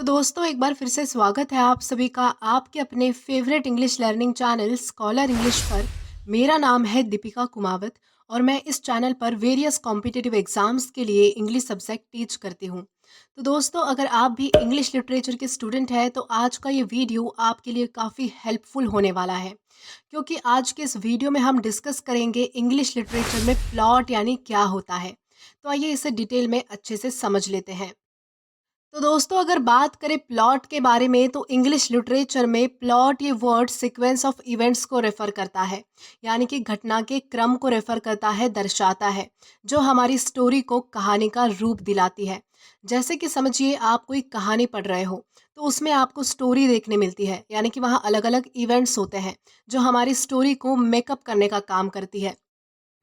तो दोस्तों एक बार फिर से स्वागत है आप सभी का आपके अपने favourite English learning channel scholar English पर। मेरा नाम है दीपिका कुमावत और मैं इस चैनल पर वेरियस कॉम्पिटिटिव एग्जाम्स के लिए इंग्लिश सब्जेक्ट टीच करती हूँ। तो दोस्तों अगर आप भी इंग्लिश लिटरेचर के स्टूडेंट हैं तो आज का ये वीडियो आपके लिए काफ़ी हेल्पफुल होने वाला है, क्योंकि आज के इस वीडियो में हम डिस्कस करेंगे इंग्लिश लिटरेचर में प्लॉट यानी क्या होता है। तो आइए इसे डिटेल में अच्छे से समझ लेते हैं। तो दोस्तों अगर बात करें प्लॉट के बारे में तो इंग्लिश लिटरेचर में प्लॉट ये वर्ड सीक्वेंस ऑफ इवेंट्स को रेफर करता है, यानी कि घटना के क्रम को रेफर करता है, दर्शाता है, जो हमारी स्टोरी को कहानी का रूप दिलाती है। जैसे कि समझिए आप कोई कहानी पढ़ रहे हो तो उसमें आपको स्टोरी देखने मिलती है, यानी कि वहाँ अलग अलग इवेंट्स होते हैं जो हमारी स्टोरी को मेकअप करने का काम करती है।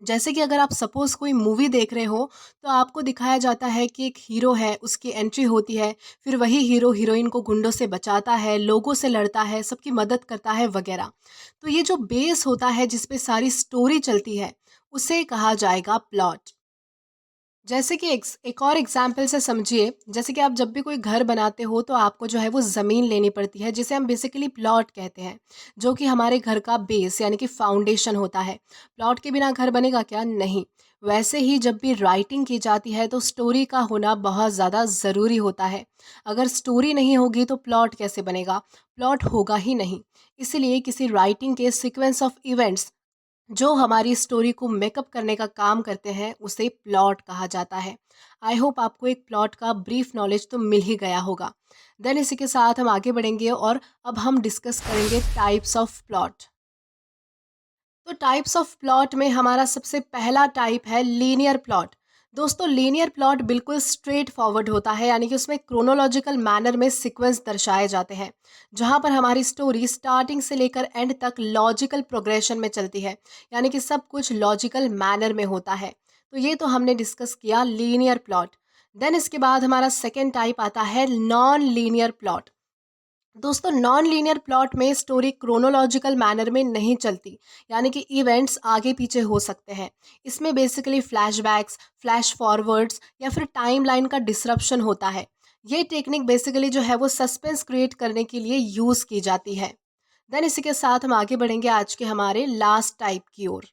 जैसे कि अगर आप सपोज़ कोई मूवी देख रहे हो तो आपको दिखाया जाता है कि एक हीरो है, उसकी एंट्री होती है, फिर वही हीरो हीरोइन को गुंडों से बचाता है, लोगों से लड़ता है, सबकी मदद करता है वगैरह। तो ये जो बेस होता है जिस पे सारी स्टोरी चलती है, उसे कहा जाएगा प्लॉट। जैसे कि एक और एग्जाम्पल से समझिए, जैसे कि आप जब भी कोई घर बनाते हो तो आपको जो है वो ज़मीन लेनी पड़ती है, जिसे हम बेसिकली प्लॉट कहते हैं, जो कि हमारे घर का बेस यानी कि फाउंडेशन होता है। प्लॉट के बिना घर बनेगा क्या? नहीं। वैसे ही जब भी राइटिंग की जाती है तो स्टोरी का होना बहुत ज़्यादा ज़रूरी होता है। अगर स्टोरी नहीं होगी तो प्लॉट कैसे बनेगा? प्लॉट होगा ही नहीं। इसलिए किसी राइटिंग के सीक्वेंस ऑफ इवेंट्स जो हमारी स्टोरी को मेकअप करने का काम करते हैं उसे प्लॉट कहा जाता है। आई होप आपको एक प्लॉट का ब्रीफ नॉलेज तो मिल ही गया होगा। देन इसी के साथ हम आगे बढ़ेंगे और अब हम डिस्कस करेंगे टाइप्स ऑफ प्लॉट। तो टाइप्स ऑफ प्लॉट में हमारा सबसे पहला टाइप है लीनियर प्लॉट। दोस्तों लीनियर प्लॉट बिल्कुल स्ट्रेट फॉरवर्ड होता है, यानी कि उसमें क्रोनोलॉजिकल मैनर में सीक्वेंस दर्शाए जाते हैं, जहां पर हमारी स्टोरी स्टार्टिंग से लेकर एंड तक लॉजिकल प्रोग्रेशन में चलती है, यानी कि सब कुछ लॉजिकल मैनर में होता है। तो ये तो हमने डिस्कस किया लीनियर प्लॉट। देन इसके बाद हमारा सेकेंड टाइप आता है नॉन लीनियर प्लॉट। दोस्तों नॉन लीनियर प्लॉट में स्टोरी क्रोनोलॉजिकल मैनर में नहीं चलती, यानी कि इवेंट्स आगे पीछे हो सकते हैं। इसमें बेसिकली फ्लैशबैक्स, फ्लैश फॉरवर्ड्स या फिर टाइमलाइन का डिसरप्शन होता है। ये टेक्निक बेसिकली जो है वो सस्पेंस क्रिएट करने के लिए यूज़ की जाती है। देन इसी के साथ हम आगे बढ़ेंगे आज के हमारे लास्ट टाइप की ओर।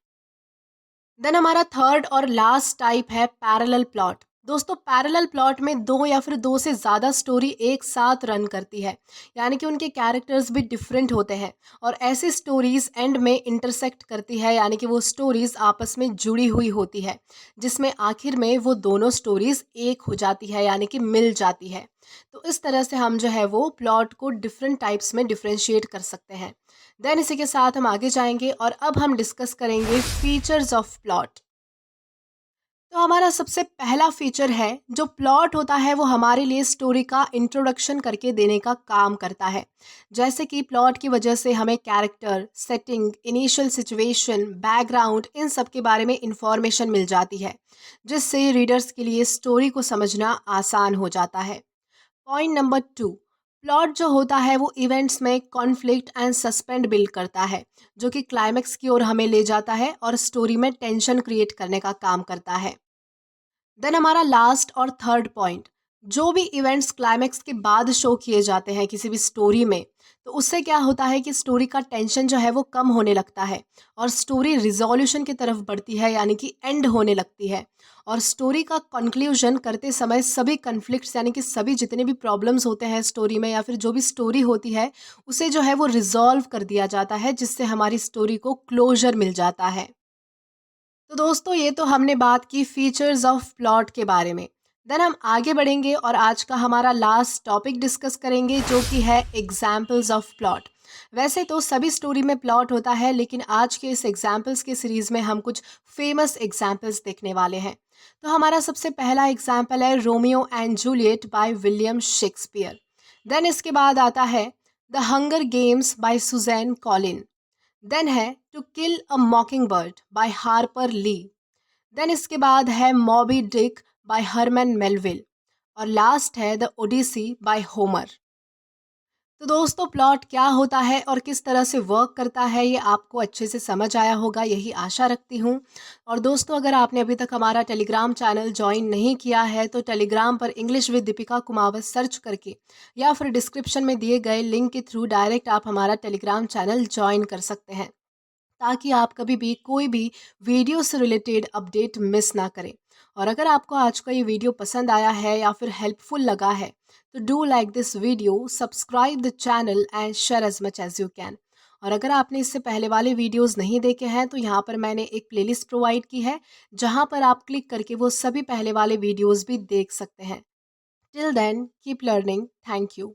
देन हमारा थर्ड और लास्ट टाइप है पैरेलल प्लॉट। दोस्तों पैरेलल प्लॉट में दो या फिर दो से ज़्यादा स्टोरी एक साथ रन करती है, यानी कि उनके कैरेक्टर्स भी डिफरेंट होते हैं और ऐसी स्टोरीज एंड में इंटरसेक्ट करती है, यानी कि वो स्टोरीज आपस में जुड़ी हुई होती है, जिसमें आखिर में वो दोनों स्टोरीज एक हो जाती है, यानी कि मिल जाती है। तो इस तरह से हम जो है वो प्लॉट को डिफरेंट टाइप्स में डिफ्रेंशिएट कर सकते हैं। देन इसी के साथ हम आगे जाएंगे और अब हम डिस्कस करेंगे फीचर्स ऑफ प्लॉट। तो हमारा सबसे पहला फीचर है, जो प्लॉट होता है वो हमारे लिए स्टोरी का इंट्रोडक्शन करके देने का काम करता है। जैसे कि प्लॉट की वजह से हमें character, setting, initial situation, background, इन सब के बारे में इंफॉर्मेशन मिल जाती है, जिससे रीडर्स के लिए स्टोरी को समझना आसान हो जाता है। पॉइंट नंबर टू, प्लॉट जो होता है वो इवेंट्स में कॉन्फ्लिक्ट एंड सस्पेंड बिल्ड करता है, जो कि क्लाइमेक्स की ओर हमें ले जाता है और स्टोरी में टेंशन क्रिएट करने का काम करता है। देन हमारा लास्ट और थर्ड पॉइंट, जो भी इवेंट्स क्लाइमेक्स के बाद शो किए जाते हैं किसी भी स्टोरी में, तो उससे क्या होता है कि स्टोरी का टेंशन जो है वो कम होने लगता है और स्टोरी रिजोल्यूशन की तरफ बढ़ती है, यानी कि एंड होने लगती है। और स्टोरी का कंक्लूजन करते समय सभी कन्फ्लिक्ट्स, यानी कि सभी जितने भी प्रॉब्लम्स होते हैं स्टोरी में या फिर जो भी स्टोरी होती है, उसे जो है वो रिजॉल्व कर दिया जाता है, जिससे हमारी स्टोरी को क्लोजर मिल जाता है। तो दोस्तों ये तो हमने बात की फीचर्स ऑफ प्लॉट के बारे में। देन हम आगे बढ़ेंगे और आज का हमारा लास्ट टॉपिक डिस्कस करेंगे, जो कि है एग्जाम्पल्स ऑफ प्लॉट। वैसे तो सभी स्टोरी में प्लॉट होता है, लेकिन आज के इस एग्जाम्पल्स के सीरीज में हम कुछ फेमस एग्जाम्पल्स देखने वाले हैं। तो हमारा सबसे पहला एग्जाम्पल है Romeo and Juliet by William Shakespeare. Then इसके बाद आता है the Hunger Games by Suzanne Collin. Then है to kill a mockingbird by Harper Lee. Then इसके बाद है Moby Dick by Herman Melville. और लास्ट है द ओडिसी बाय होमर। तो दोस्तों, प्लॉट क्या होता है और किस तरह से वर्क करता है, ये आपको अच्छे से समझ आया होगा, यही आशा रखती हूँ। और दोस्तों, अगर आपने अभी तक हमारा टेलीग्राम चैनल ज्वाइन नहीं किया है तो टेलीग्राम पर English with Deepika Kumawat search करके या फिर डिस्क्रिप्शन में दिए गए लिंक के थ्रू डायरेक्ट आप हमारा टेलीग्राम चैनल ज्वाइन कर सकते हैं, ताकि आप कभी भी कोई भी वीडियो से रिलेटेड अपडेट मिस ना करें। और अगर आपको आज का ये वीडियो पसंद आया है या फिर हेल्पफुल लगा है तो do like this video, subscribe the channel and share as much as you can. और अगर आपने इससे पहले वाले वीडियोस नहीं देखे हैं तो यहाँ पर मैंने एक प्लेलिस्ट प्रोवाइड की है, जहाँ पर आप क्लिक करके वो सभी पहले वाले वीडियोस भी देख सकते हैं। Till then keep learning. Thank you.